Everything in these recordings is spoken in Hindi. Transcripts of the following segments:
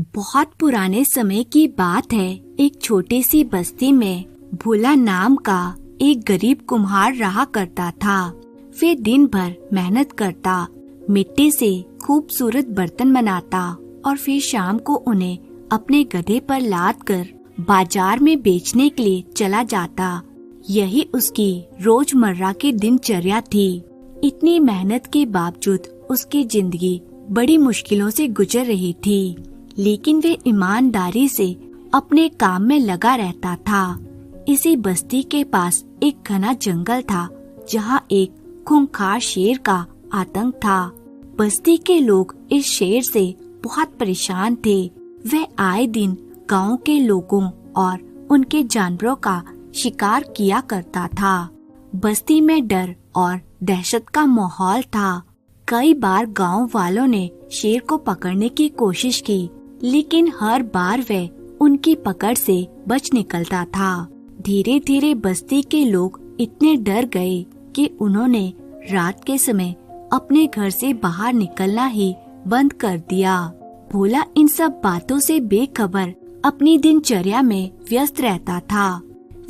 बहुत पुराने समय की बात है। एक छोटी सी बस्ती में भोला नाम का एक गरीब कुम्हार रहा करता था। वे दिन भर मेहनत करता, मिट्टी से खूबसूरत बर्तन बनाता और फिर शाम को उन्हें अपने गधे पर लाद कर बाजार में बेचने के लिए चला जाता। यही उसकी रोजमर्रा की दिनचर्या थी। इतनी मेहनत के बावजूद उसकी जिंदगी बड़ी मुश्किलों से गुजर रही थी, लेकिन वे ईमानदारी से अपने काम में लगा रहता था। इसी बस्ती के पास एक घना जंगल था, जहाँ एक खूंखार शेर का आतंक था। बस्ती के लोग इस शेर से बहुत परेशान थे। वह आए दिन गांव के लोगों और उनके जानवरों का शिकार किया करता था। बस्ती में डर और दहशत का माहौल था। कई बार गांव वालों ने शेर को पकड़ने की कोशिश की, लेकिन हर बार वह उनकी पकड़ से बच निकलता था। धीरे धीरे बस्ती के लोग इतने डर गए कि उन्होंने रात के समय अपने घर से बाहर निकलना ही बंद कर दिया। भोला इन सब बातों से बेखबर अपनी दिनचर्या में व्यस्त रहता था।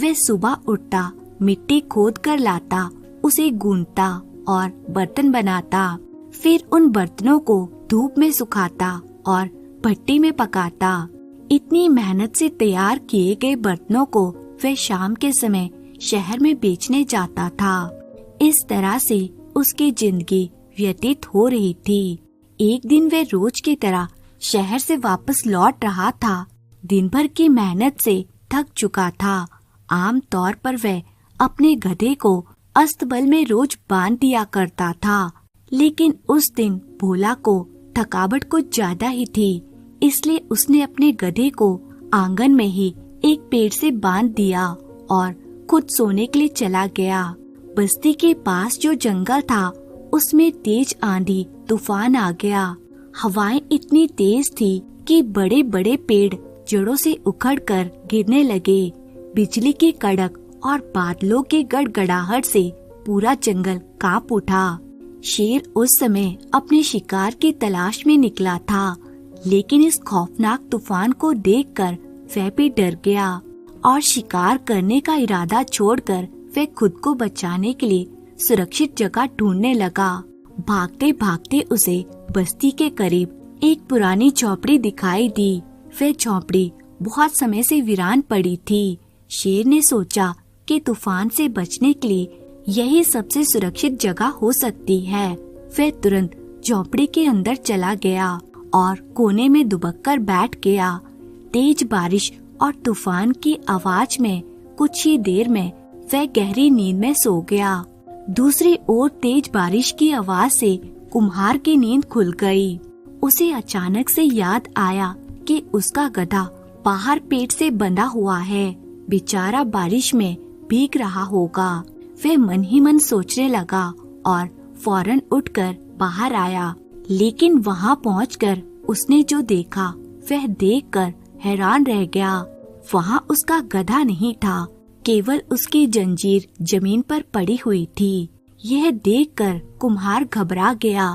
वह सुबह उठता, मिट्टी खोद कर लाता, उसे गूंथता और बर्तन बनाता। फिर उन बर्तनों को धूप में सुखाता और भट्टी में पकाता। इतनी मेहनत से तैयार किए गए बर्तनों को वह शाम के समय शहर में बेचने जाता था। इस तरह से उसकी जिंदगी व्यतीत हो रही थी। एक दिन वह रोज की तरह शहर से वापस लौट रहा था। दिन भर की मेहनत से थक चुका था। आम तौर पर वह अपने गधे को अस्तबल में रोज बांध दिया करता था, लेकिन उस दिन भोला को थकावट कुछ ज्यादा ही थी, इसलिए उसने अपने गधे को आंगन में ही एक पेड़ से बांध दिया और खुद सोने के लिए चला गया। बस्ती के पास जो जंगल था, उसमें तेज आंधी तूफान आ गया। हवाएं इतनी तेज थी कि बड़े बड़े पेड़ जड़ों से उखड़कर गिरने लगे। बिजली की कड़क और बादलों के गड़गड़ाहट से पूरा जंगल कांप उठा। शेर उस समय अपने शिकार की तलाश में निकला था, लेकिन इस खौफनाक तूफान को देखकर वह भी डर गया और शिकार करने का इरादा छोड़कर वह खुद को बचाने के लिए सुरक्षित जगह ढूंढने लगा। भागते भागते उसे बस्ती के करीब एक पुरानी झोपड़ी दिखाई दी। वह झोपड़ी बहुत समय से वीरान पड़ी थी। शेर ने सोचा कि तूफान से बचने के लिए यही सबसे सुरक्षित जगह हो सकती है। वह तुरंत झोपड़ी के अंदर चला गया और कोने में दुबक कर बैठ गया। तेज बारिश और तूफान की आवाज में कुछ ही देर में वह गहरी नींद में सो गया। दूसरी ओर तेज बारिश की आवाज से कुम्हार की नींद खुल गई। उसे अचानक से याद आया कि उसका गधा बाहर पेट से बंधा हुआ है, बेचारा बारिश में भीग रहा होगा। वह मन ही मन सोचने लगा और फौरन उठकर बाहर आया, लेकिन वहां पहुंचकर उसने जो देखा वह देखकर हैरान रह गया। वहां उसका गधा नहीं था, केवल उसकी जंजीर जमीन पर पड़ी हुई थी। यह देखकर कुम्हार घबरा गया।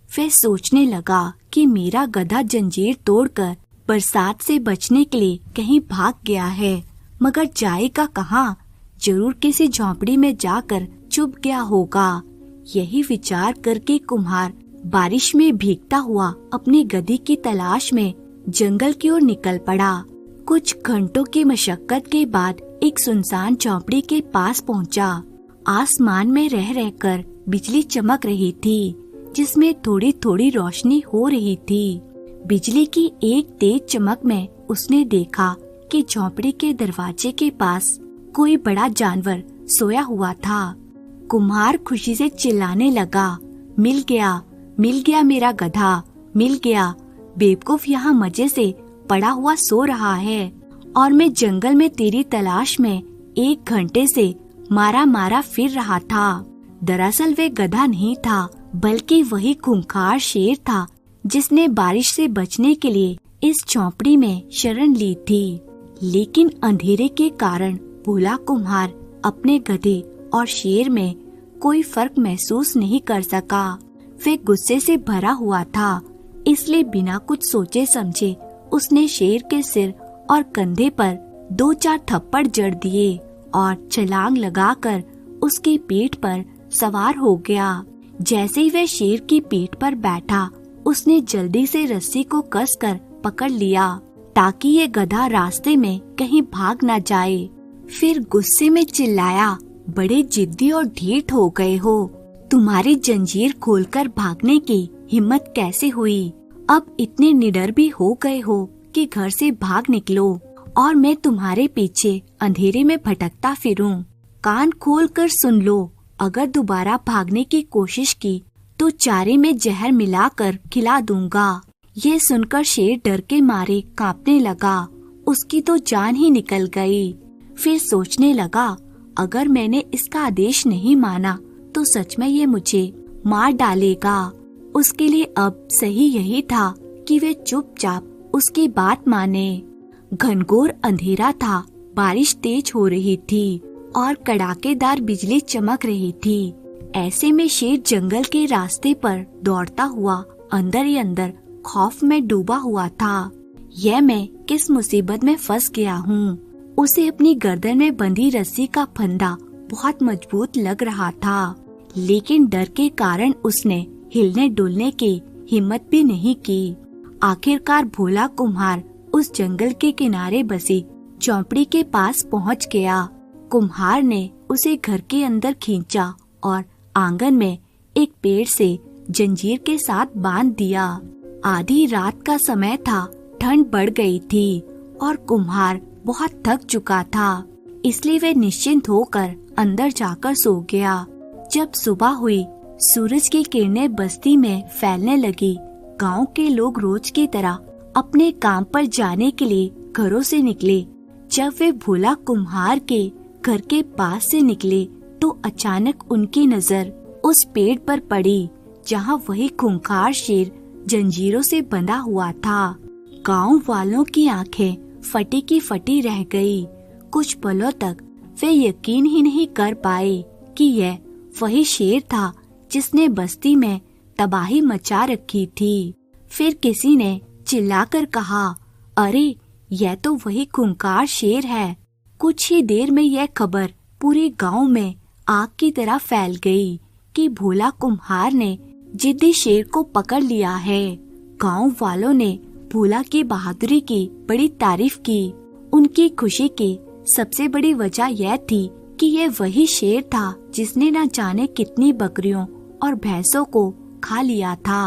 वह सोचने लगा कि मेरा गधा जंजीर तोड़कर बरसात से बचने के लिए कहीं भाग गया है, मगर जाएगा कहाँ? जरूर किसी झोंपड़ी में जाकर छुप गया होगा। यही विचार करके कुम्हार बारिश में भीगता हुआ अपने गधे की तलाश में जंगल की ओर निकल पड़ा। कुछ घंटों की मशक्कत के बाद एक सुनसान झोंपड़ी के पास पहुंचा। आसमान में रह रहकर बिजली चमक रही थी, जिसमें थोड़ी थोड़ी रोशनी हो रही थी। बिजली की एक तेज चमक में उसने देखा कि झोंपड़ी के दरवाजे के पास कोई बड़ा जानवर सोया हुआ था। कुम्हार खुशी से चिल्लाने लगा, मिल गया मेरा गधा, मिल गया। बेवकूफ यहाँ मजे से पड़ा हुआ सो रहा है और मैं जंगल में तेरी तलाश में 1 घंटे से मारा मारा फिर रहा था। दरअसल वे गधा नहीं था, बल्कि वही खूंखार शेर था जिसने बारिश से बचने के लिए इस झोंपड़ी में शरण ली थी। लेकिन अंधेरे के कारण भोला कुम्हार अपने गधे और शेर में कोई फर्क महसूस नहीं कर सका। वे गुस्से से भरा हुआ था, इसलिए बिना कुछ सोचे समझे उसने शेर के सिर और कंधे पर 2-4 थप्पड़ जड़ दिए और छलांग लगाकर उसकी पीठ पर सवार हो गया। जैसे ही वह शेर की पीठ पर बैठा, उसने जल्दी से रस्सी को कसकर पकड़ लिया ताकि ये गधा रास्ते में कहीं भाग न जाए। फिर गुस्से में चिल्लाया, बड़े जिद्दी और ढीठ हो गए हो, तुम्हारी जंजीर खोलकर भागने की हिम्मत कैसे हुई? अब इतने निडर भी हो गए हो कि घर से भाग निकलो और मैं तुम्हारे पीछे अंधेरे में भटकता फिरूं। कान खोलकर सुन लो, अगर दोबारा भागने की कोशिश की तो चारे में जहर मिलाकर खिला दूंगा। ये सुनकर शेर डर के मारे कांपने लगा। उसकी तो जान ही निकल गई। फिर सोचने लगा, अगर मैंने इसका आदेश नहीं माना तो सच में ये मुझे मार डालेगा। उसके लिए अब सही यही था कि वे चुपचाप उसकी बात माने। घनघोर अंधेरा था, बारिश तेज हो रही थी और कड़ाकेदार बिजली चमक रही थी। ऐसे में शेर जंगल के रास्ते पर दौड़ता हुआ अंदर ही अंदर खौफ में डूबा हुआ था। यह मैं किस मुसीबत में फंस गया हूँ। उसे अपनी गर्दन में बंधी रस्सी का फंदा बहुत मजबूत लग रहा था, लेकिन डर के कारण उसने हिलने डुलने की हिम्मत भी नहीं की। आखिरकार भोला कुम्हार उस जंगल के किनारे बसी झोंपड़ी के पास पहुंच गया। कुम्हार ने उसे घर के अंदर खींचा और आंगन में एक पेड़ से जंजीर के साथ बांध दिया। आधी रात का समय था, ठंड बढ़ गई थी और कुम्हार बहुत थक चुका था, इसलिए वह निश्चिंत होकर अंदर जाकर सो गया। जब सुबह हुई, सूरज की किरणें बस्ती में फैलने लगी। गांव के लोग रोज की तरह अपने काम पर जाने के लिए घरों से निकले। जब वे भोला कुम्हार के घर के पास से निकले तो अचानक उनकी नजर उस पेड़ पर पड़ी जहां वही खूंखार शेर जंजीरों से बंधा हुआ था। गांव वालों की आंखें फटी की फटी रह गई। कुछ पलों तक वे यकीन ही नहीं कर पाए कि यह वही शेर था जिसने बस्ती में तबाही मचा रखी थी। फिर किसी ने चिल्लाकर कहा, अरे यह तो वही खूंखार शेर है। कुछ ही देर में यह खबर पूरे गांव में आग की तरह फैल गई कि भोला कुम्हार ने जिद्दी शेर को पकड़ लिया है। गांव वालों ने भोला की बहादुरी की बड़ी तारीफ की। उनकी खुशी की सबसे बड़ी वजह यह थी कि यह वही शेर था जिसने न जाने कितनी बकरियों और भैंसों को खा लिया था।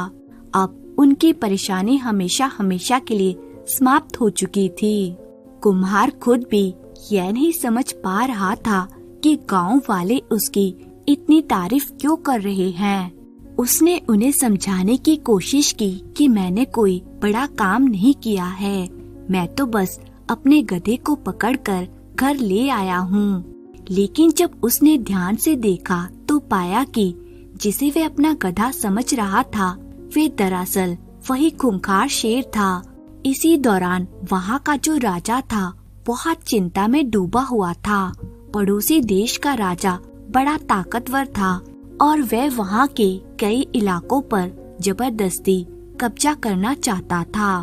अब उनकी परेशानी हमेशा हमेशा के लिए समाप्त हो चुकी थी। कुम्हार खुद भी यह नहीं समझ पा रहा था कि गांव वाले उसकी इतनी तारीफ क्यों कर रहे हैं। उसने उन्हें समझाने की कोशिश की कि मैंने कोई बड़ा काम नहीं किया है, मैं तो बस अपने गधे को पकड़कर घर ले आया हूँ। लेकिन जब उसने ध्यान से देखा तो पाया कि जिसे वे अपना गधा समझ रहा था वे दरअसल वही खूंखार शेर था। इसी दौरान वहाँ का जो राजा था बहुत चिंता में डूबा हुआ था। पड़ोसी देश का राजा बड़ा ताकतवर था और वह वहाँ के कई इलाकों पर जबरदस्ती कब्जा करना चाहता था।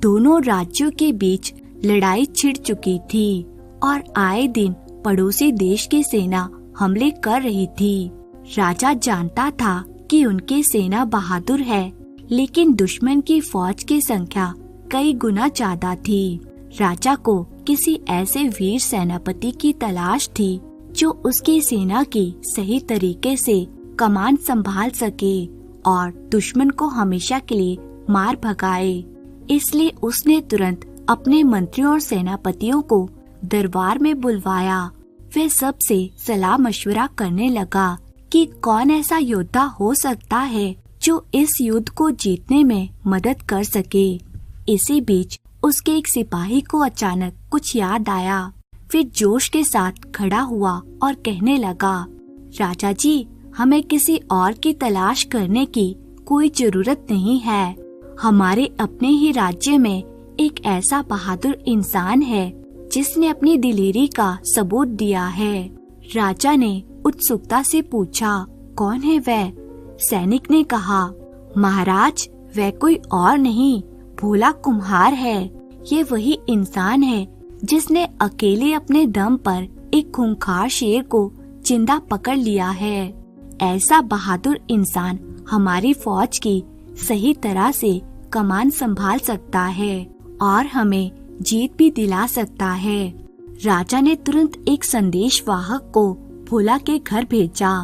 दोनों राज्यों के बीच लड़ाई छिड़ चुकी थी और आए दिन पड़ोसी देश की सेना हमले कर रही थी। राजा जानता था कि उनकी सेना बहादुर है, लेकिन दुश्मन की फौज की संख्या कई गुना ज्यादा थी। राजा को किसी ऐसे वीर सेनापति की तलाश थी जो उसकी सेना की सही तरीके से कमान संभाल सके और दुश्मन को हमेशा के लिए मार भगाए। इसलिए उसने तुरंत अपने मंत्रियों और सेनापतियों को दरबार में बुलवाया। वह सबसे सलाह मशवरा करने लगा कि कौन ऐसा योद्धा हो सकता है जो इस युद्ध को जीतने में मदद कर सके। इसी बीच उसके एक सिपाही को अचानक कुछ याद आया। फिर जोश के साथ खड़ा हुआ और कहने लगा, राजा जी, हमें किसी और की तलाश करने की कोई जरूरत नहीं है। हमारे अपने ही राज्य में एक ऐसा बहादुर इंसान है जिसने अपनी दिलेरी का सबूत दिया है। राजा ने उत्सुकता से पूछा, कौन है वह? सैनिक ने कहा, महाराज, वह कोई और नहीं भोला कुम्हार है। ये वही इंसान है जिसने अकेले अपने दम पर एक खूंखार शेर को जिंदा पकड़ लिया है। ऐसा बहादुर इंसान हमारी फौज की सही तरह से कमान संभाल सकता है और हमें जीत भी दिला सकता है। राजा ने तुरंत एक संदेशवाहक को भोला के घर भेजा।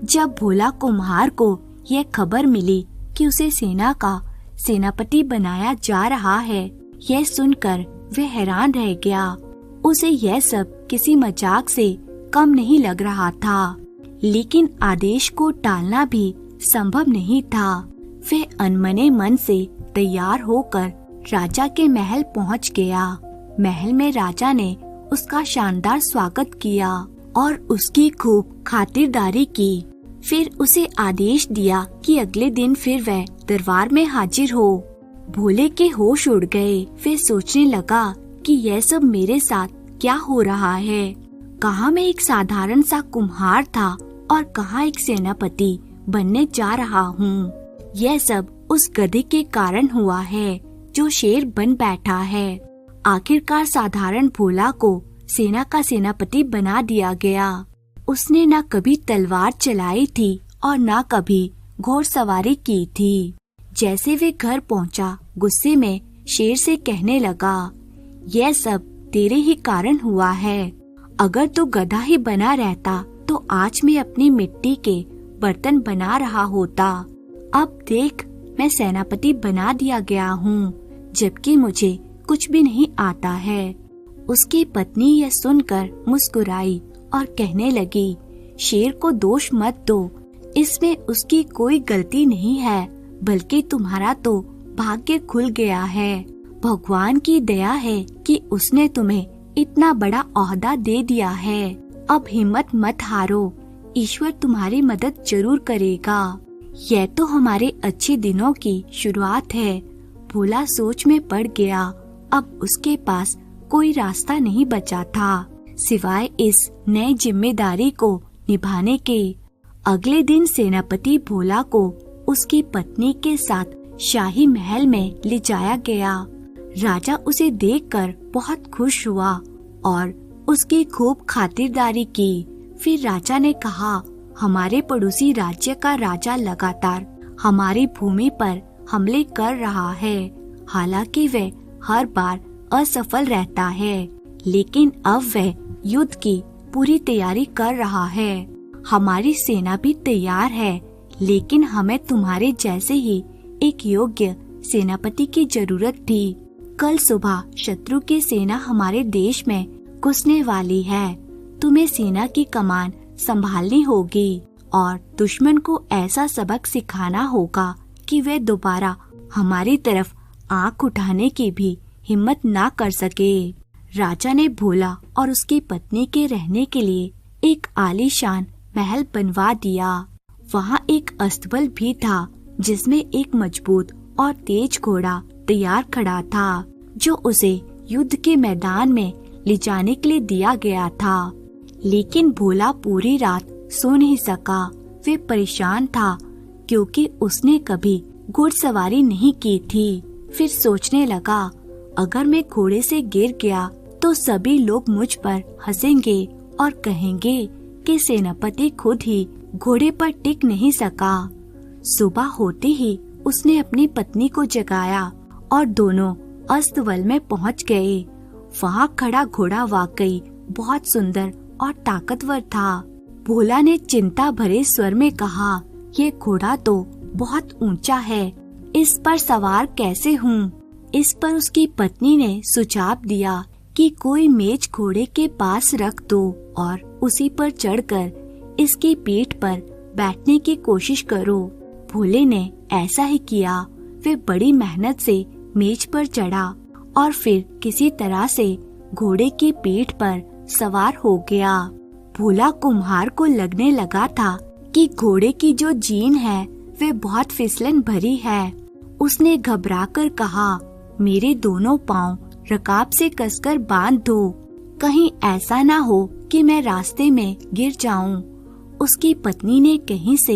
जब भोला कुम्हार को यह खबर मिली कि उसे सेना का सेनापति बनाया जा रहा है, यह सुनकर वह हैरान रह गया। उसे यह सब किसी मजाक से कम नहीं लग रहा था, लेकिन आदेश को टालना भी संभव नहीं था। वह अनमने मन से तैयार होकर राजा के महल पहुंच गया। महल में राजा ने उसका शानदार स्वागत किया और उसकी खूब खातिरदारी की। फिर उसे आदेश दिया कि अगले दिन फिर वह दरबार में हाजिर हो। भोले के होश उड़ गए। फिर सोचने लगा कि यह सब मेरे साथ क्या हो रहा है। कहाँ मैं एक साधारण सा कुम्हार था और कहाँ एक सेनापति बनने जा रहा हूँ। यह सब उस गधे के कारण हुआ है जो शेर बन बैठा है। आखिरकार साधारण भोला को सेना का सेनापति बना दिया गया। उसने न कभी तलवार चलाई थी और न कभी घोड़सवारी की थी। जैसे वे घर पहुंचा, गुस्से में शेर से कहने लगा, यह सब तेरे ही कारण हुआ है। अगर तू गधा ही बना रहता तो आज मैं अपनी मिट्टी के बर्तन बना रहा होता। अब देख, मैं सेनापति बना दिया गया हूँ, जबकि मुझे कुछ भी नहीं आता है। उसकी पत्नी यह सुनकर मुस्कुराई और कहने लगी, शेर को दोष मत दो, इसमें उसकी कोई गलती नहीं है, बल्कि तुम्हारा तो भाग्य खुल गया है। भगवान की दया है कि उसने तुम्हें इतना बड़ा ओहदा दे दिया है। अब हिम्मत मत हारो, ईश्वर तुम्हारी मदद जरूर करेगा। यह तो हमारे अच्छे दिनों की शुरुआत है। भोला सोच में पड़ गया। अब उसके पास कोई रास्ता नहीं बचा था सिवाय इस नई जिम्मेदारी को निभाने के। अगले दिन सेनापति भोला को उसकी पत्नी के साथ शाही महल में ले जाया गया। राजा उसे देखकर बहुत खुश हुआ और उसकी खूब खातिरदारी की। फिर राजा ने कहा, हमारे पड़ोसी राज्य का राजा लगातार हमारी भूमि पर हमले कर रहा है। हालांकि वह हर बार असफल रहता है, लेकिन अब वह युद्ध की पूरी तैयारी कर रहा है। हमारी सेना भी तैयार है, लेकिन हमें तुम्हारे जैसे ही एक योग्य सेनापति की जरूरत थी। कल सुबह शत्रु की सेना हमारे देश में घुसने वाली है। तुम्हें सेना की कमान संभालनी होगी और दुश्मन को ऐसा सबक सिखाना होगा कि वे दोबारा हमारी तरफ आंख उठाने की भी हिम्मत ना कर सके। राजा ने भोला और उसकी पत्नी के रहने के लिए एक आलीशान महल बनवा दिया। वहाँ एक अस्तबल भी था जिसमें एक मजबूत और तेज घोड़ा तैयार खड़ा था, जो उसे युद्ध के मैदान में ले जाने के लिए दिया गया था। लेकिन भोला पूरी रात सो नहीं सका। वे परेशान था क्योंकि उसने कभी घुड़सवारी नहीं की थी। फिर सोचने लगा, अगर मैं घोड़े से गिर गया तो सभी लोग मुझ पर हंसेंगे और कहेंगे कि सेनापति खुद ही घोड़े पर टिक नहीं सका। सुबह होते ही उसने अपनी पत्नी को जगाया और दोनों अस्तबल में पहुंच गए। वहाँ खड़ा घोड़ा वाकई बहुत सुंदर और ताकतवर था। भोला ने चिंता भरे स्वर में कहा, ये घोड़ा तो बहुत ऊंचा है, इस पर सवार कैसे हूँ? इस पर उसकी पत्नी ने सुझाव दिया कि कोई मेज घोड़े के पास रख दो और उसी पर चढ़कर इसकी पीठ पर बैठने की कोशिश करो। भोले ने ऐसा ही किया। वे बड़ी मेहनत से मेज पर चढ़ा और फिर किसी तरह से घोड़े की पीठ पर सवार हो गया। भोला कुम्हार को लगने लगा था कि घोड़े की जो जीन है वे बहुत फिसलन भरी है। उसने घबराकर कहा, मेरे दोनों पाँव रकाब से कसकर बांध दो, कहीं ऐसा ना हो कि मैं रास्ते में गिर जाऊं। उसकी पत्नी ने कहीं से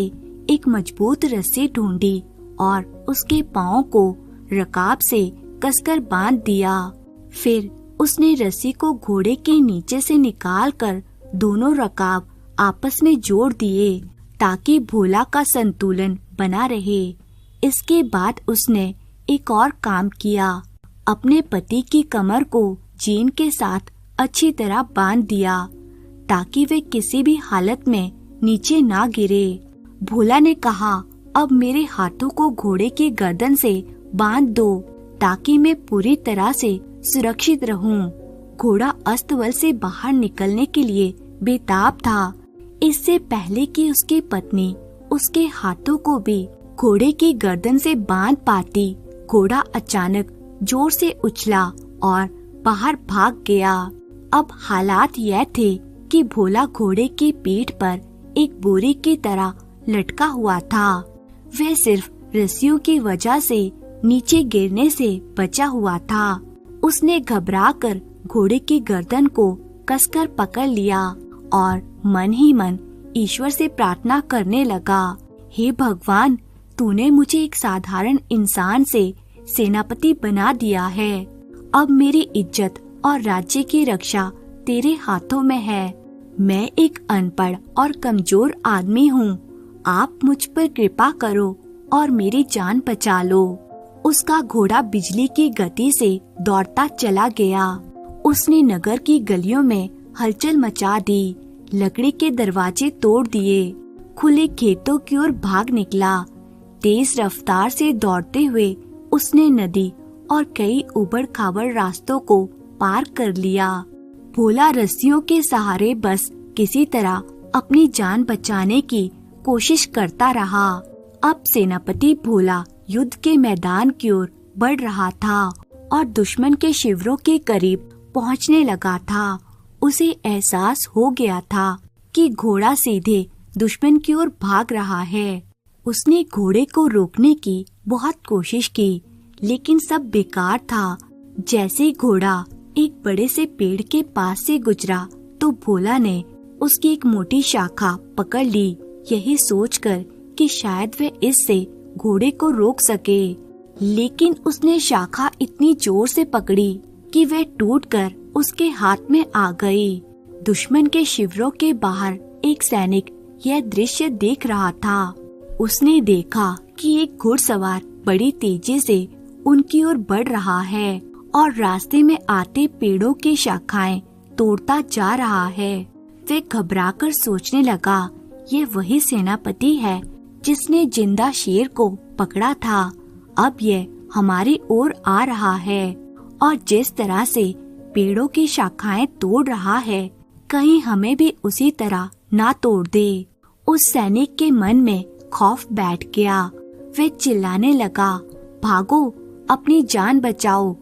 एक मजबूत रस्सी ढूंढी और उसके पाँव को रकाब से कसकर बांध दिया। फिर उसने रस्सी को घोड़े के नीचे से निकालकर दोनों रकाब आपस में जोड़ दिए ताकि भोला का संतुलन बना रहे। इसके बाद उसने एक और काम किया। अपने पति की कमर को जीन के साथ अच्छी तरह बांध दिया ताकि वे किसी भी हालत में नीचे ना गिरे। भोला ने कहा, अब मेरे हाथों को घोड़े की गर्दन से बांध दो ताकि मैं पूरी तरह से सुरक्षित रहूं। घोड़ा अस्तबल से बाहर निकलने के लिए बेताब था। इससे पहले कि उसकी पत्नी उसके हाथों को भी घोड़े की गर्दन से बांध पाती, घोड़ा अचानक जोर से उछला और बाहर भाग गया। अब हालात यह थे कि भोला घोड़े की पीठ पर एक बोरी की तरह लटका हुआ था। वह सिर्फ रस्सियों की वजह से नीचे गिरने से बचा हुआ था। उसने घबराकर घोड़े की गर्दन को कसकर पकड़ लिया और मन ही मन ईश्वर से प्रार्थना करने लगा, हे भगवान, तूने मुझे एक साधारण इंसान से सेनापति बना दिया है। अब मेरी इज्जत और राज्य की रक्षा तेरे हाथों में है। मैं एक अनपढ़ और कमजोर आदमी हूँ। आप मुझ पर कृपा करो और मेरी जान बचा लो। उसका घोड़ा बिजली की गति से दौड़ता चला गया। उसने नगर की गलियों में हलचल मचा दी, लकड़ी के दरवाजे तोड़ दिए, खुले खेतों की ओर भाग निकला। तेज रफ्तार से दौड़ते हुए उसने नदी और कई उबड़-खाबड़ रास्तों को पार कर लिया। भोला रस्सियों के सहारे बस किसी तरह अपनी जान बचाने की कोशिश करता रहा। अब सेनापति भोला युद्ध के मैदान की ओर बढ़ रहा था और दुश्मन के शिविरों के करीब पहुंचने लगा था। उसे एहसास हो गया था कि घोड़ा सीधे दुश्मन की ओर भाग रहा है। उसने घोड़े को रोकने की बहुत कोशिश की, लेकिन सब बेकार था। जैसे घोड़ा एक बड़े से पेड़ के पास से गुजरा तो भोला ने उसकी एक मोटी शाखा पकड़ ली, यही सोचकर कि शायद वह इससे घोड़े को रोक सके। लेकिन उसने शाखा इतनी जोर से पकड़ी कि वह टूटकर उसके हाथ में आ गई। दुश्मन के शिविरों के बाहर एक सैनिक यह दृश्य देख रहा था। उसने देखा कि एक घुड़सवार बड़ी तेजी से उनकी ओर बढ़ रहा है और रास्ते में आते पेड़ों की शाखाएं तोड़ता जा रहा है। वे घबराकर सोचने लगा, ये वही सेनापति है जिसने जिंदा शेर को पकड़ा था। अब यह हमारी ओर आ रहा है और जिस तरह से पेड़ों की शाखाएं तोड़ रहा है, कहीं हमें भी उसी तरह ना तोड़ दे। उस सैनिक के मन में खौफ बैठ गया। वह चिल्लाने लगा, भागो, अपनी जान बचाओ।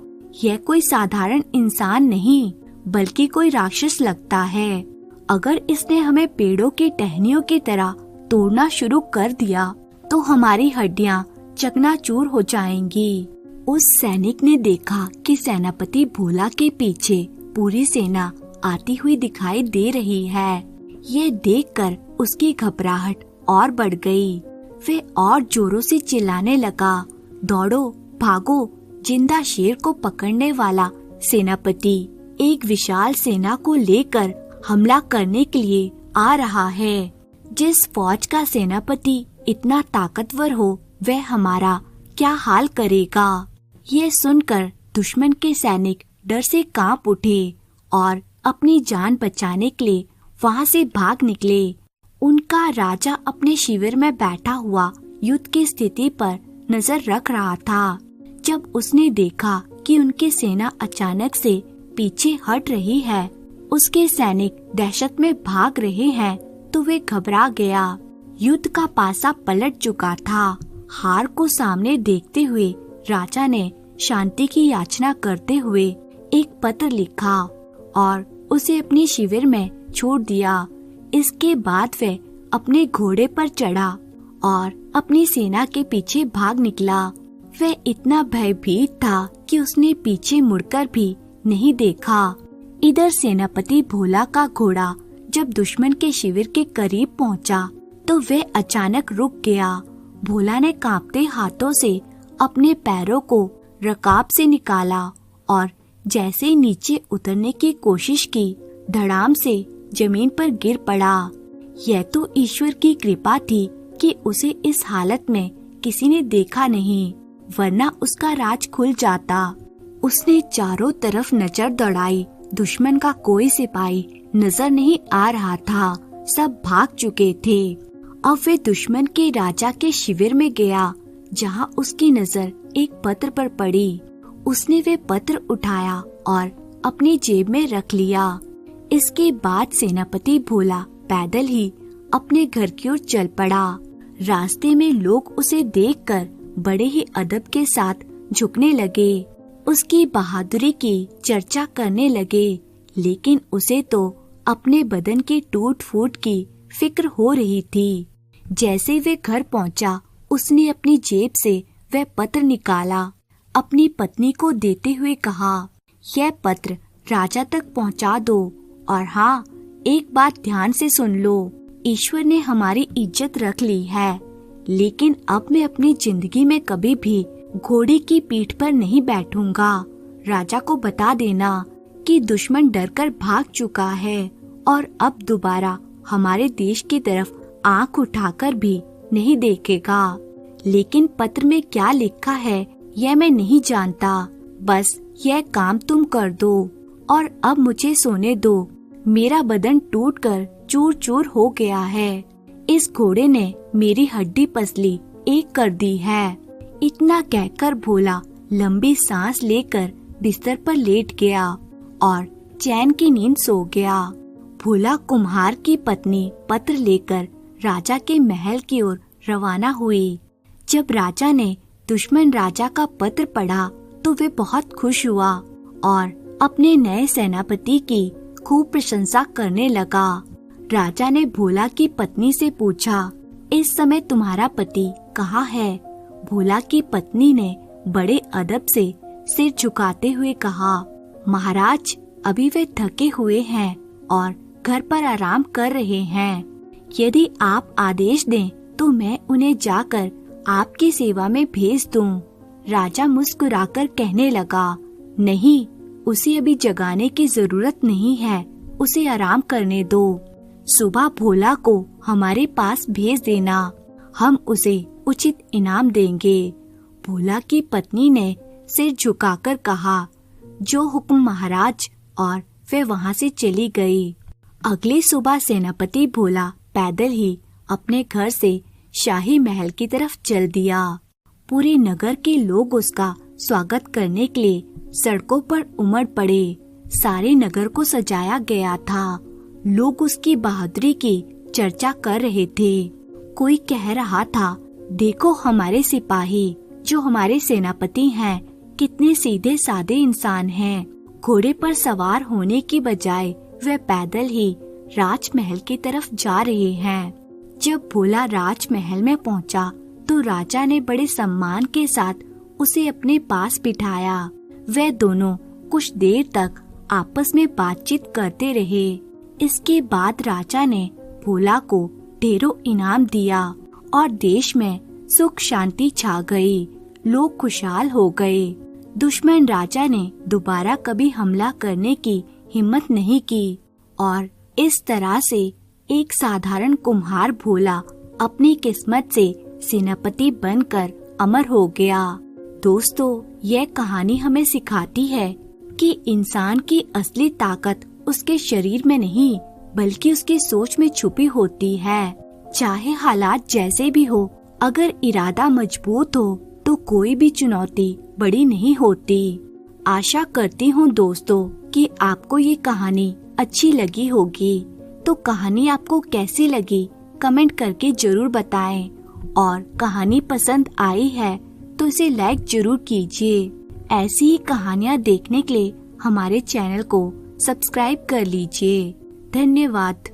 यह कोई साधारण इंसान नहीं बल्कि कोई राक्षस लगता है। अगर इसने हमें पेड़ों की टहनियों की तरह तोड़ना शुरू कर दिया तो हमारी हड्डियां चकनाचूर हो जाएंगी। उस सैनिक ने देखा कि सेनापति भोला के पीछे पूरी सेना आती हुई दिखाई दे रही है। ये देखकर उसकी घबराहट और बढ़ गई। वे और जोरों से चिल्लाने लगा, दौड़ो, भागो, जिंदा शेर को पकड़ने वाला सेनापति एक विशाल सेना को लेकर हमला करने के लिए आ रहा है। जिस फौज का सेनापति इतना ताकतवर हो, वह हमारा क्या हाल करेगा। ये सुनकर दुश्मन के सैनिक डर से कांप उठे और अपनी जान बचाने के लिए वहां से भाग निकले। उनका राजा अपने शिविर में बैठा हुआ युद्ध की स्थिति पर नजर रख रहा था। जब उसने देखा कि उनकी सेना अचानक से पीछे हट रही है, उसके सैनिक दहशत में भाग रहे हैं, तो वे घबरा गया। युद्ध का पासा पलट चुका था। हार को सामने देखते हुए राजा ने शांति की याचना करते हुए एक पत्र लिखा और उसे अपने शिविर में छोड़ दिया। इसके बाद वह अपने घोड़े पर चढ़ा और अपनी सेना के पीछे भाग निकला। वह इतना भयभीत था कि उसने पीछे मुड़कर भी नहीं देखा। इधर सेनापति भोला का घोड़ा जब दुश्मन के शिविर के करीब पहुंचा, तो वह अचानक रुक गया। भोला ने कांपते हाथों से अपने पैरों को रकाब से निकाला और जैसे ही नीचे उतरने की कोशिश की, धड़ाम से जमीन पर गिर पड़ा। यह तो ईश्वर की कृपा थी कि उसे इस हालत में किसी ने देखा नहीं, वरना उसका राज खुल जाता। उसने चारों तरफ नजर दौड़ाई, दुश्मन का कोई सिपाही नजर नहीं आ रहा था, सब भाग चुके थे। अब वे दुश्मन के राजा के शिविर में गया, जहां उसकी नजर एक पत्र पर पड़ी। उसने वे पत्र उठाया और अपनी जेब में रख लिया। इसके बाद सेनापति भोला पैदल ही अपने घर की ओर चल पड़ा। रास्ते में लोग उसे देखकर बड़े ही अदब के साथ झुकने लगे, उसकी बहादुरी की चर्चा करने लगे, लेकिन उसे तो अपने बदन की टूट फूट की फिक्र हो रही थी। जैसे वे घर पहुंचा, उसने अपनी जेब से वह पत्र निकाला, अपनी पत्नी को देते हुए कहा, यह पत्र राजा तक पहुंचा दो, और हाँ, एक बात ध्यान से सुन लो, ईश्वर ने हमारी इज्जत रख ली है, लेकिन अब मैं अपनी जिंदगी में कभी भी घोड़े की पीठ पर नहीं बैठूंगा। राजा को बता देना कि दुश्मन डरकर भाग चुका है और अब दोबारा हमारे देश की तरफ आंख उठाकर भी नहीं देखेगा। लेकिन पत्र में क्या लिखा है यह मैं नहीं जानता, बस यह काम तुम कर दो और अब मुझे सोने दो। मेरा बदन टूटकर चूर चूर हो गया है, इस घोड़े ने मेरी हड्डी पसली एक कर दी है। इतना कहकर भोला लंबी सांस लेकर बिस्तर पर लेट गया और चैन की नींद सो गया। भोला कुम्हार की पत्नी पत्र लेकर राजा के महल की ओर रवाना हुई। जब राजा ने दुश्मन राजा का पत्र पढ़ा तो वे बहुत खुश हुआ और अपने नए सेनापति की खूब प्रशंसा करने लगा। राजा ने भोला की पत्नी से पूछा, इस समय तुम्हारा पति कहाँ है? भोला की पत्नी ने बड़े अदब से सिर झुकाते हुए कहा, महाराज, अभी वे थके हुए हैं और घर पर आराम कर रहे हैं। यदि आप आदेश दें तो मैं उन्हें जाकर आपकी सेवा में भेज दूं। राजा मुस्कुराकर कहने लगा, नहीं, उसे अभी जगाने की जरूरत नहीं है, उसे आराम करने दो। सुबह भोला को हमारे पास भेज देना, हम उसे उचित इनाम देंगे। भोला की पत्नी ने सिर झुकाकर कहा, जो हुक्म महाराज, और वे वहाँ से चली गई। अगली सुबह सेनापति भोला पैदल ही अपने घर से शाही महल की तरफ चल दिया। पूरे नगर के लोग उसका स्वागत करने के लिए सड़कों पर उमड़ पड़े। सारे नगर को सजाया गया था। लोग उसकी बहादुरी की चर्चा कर रहे थे। कोई कह रहा था, देखो हमारे सिपाही जो हमारे सेनापति हैं, कितने सीधे सादे इंसान हैं। घोड़े पर सवार होने की बजाय वे पैदल ही राजमहल की तरफ जा रहे हैं। जब भोला राजमहल में पहुंचा तो राजा ने बड़े सम्मान के साथ उसे अपने पास बिठाया। वे दोनों कुछ देर तक आपस में बातचीत करते रहे। इसके बाद राजा ने भोला को ढेरों इनाम दिया और देश में सुख शांति छा गई। लोग खुशहाल हो गए। दुश्मन राजा ने दोबारा कभी हमला करने की हिम्मत नहीं की और इस तरह से एक साधारण कुम्हार भोला अपनी किस्मत से सेनापति बनकर अमर हो गया। दोस्तों, यह कहानी हमें सिखाती है कि इंसान की असली ताकत उसके शरीर में नहीं बल्कि उसकी सोच में छुपी होती है। चाहे हालात जैसे भी हो, अगर इरादा मजबूत हो तो कोई भी चुनौती बड़ी नहीं होती। आशा करती हूँ दोस्तों कि आपको ये कहानी अच्छी लगी होगी। तो कहानी आपको कैसी लगी कमेंट करके जरूर बताएं और कहानी पसंद आई है तो इसे लाइक जरूर कीजिए। ऐसी ही कहानियाँ देखने के लिए हमारे चैनल को सब्सक्राइब कर लीजिए। धन्यवाद।